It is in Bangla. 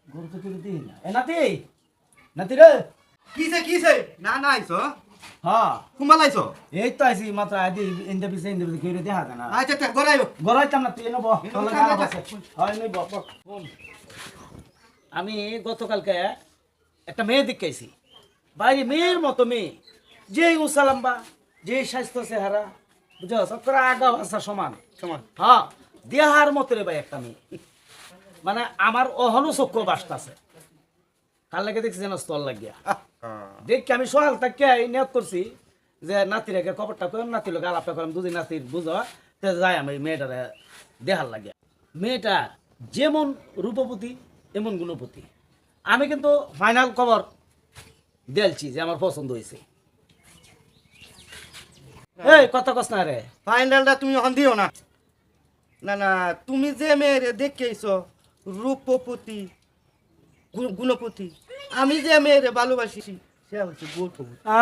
গরু তো করে দিই না এ নাতি নাতি রে কিছে না না আইছো হ্যাঁ কুমাল আইছো এই তো আইছি মাত্র আদি ইন্দে পিছে কেউ দেখা যায় না আচ্ছা আচ্ছা গড়াইও গড়াইতাম না তুই এনে বহ এনে তাহলে বসে গানা আমরা বসে হয় নেই বহ বহ শোন। আমি গতকালকে একটা মেয়ে দেখেছি বাইরে মেয়ের মতো মেয়ে যেই উসালাম্বা যেই স্বাস্থ্য চেহারা বুঝছো সবকরা আগা ভাষা সমান সমান হ্যাঁ দেহার মতো রে ভাই একটা মেয়ে মানে আমার অহনু চক্ষু বাসতাছে কাল লাগে দেখছি যেন স্থল লাগিয়া দেখি আমি সকাল থেকে নিয়ত করছি যে নাতির আগে খবরটা করেন নাতির লোক আলাপটা করেন দুদিন নাতির বুঝো তে যাই আমি মেয়েটারে দেহার লাগিয়া মেয়েটা যেমন রূপবতী এমন গুণপতি আমি কিন্তু ফাইনাল খবর দিয়েছি যে আমার পছন্দ হয়েছে এই কথা কস না রে ফাইনালটা তুমি এখন দিও না না না তুমি যে মেয়ের দেখে আইছো রূপপতি গুণপতি আমি যে মেয়ের ভালোবাসি সে হচ্ছে গোলপতি আ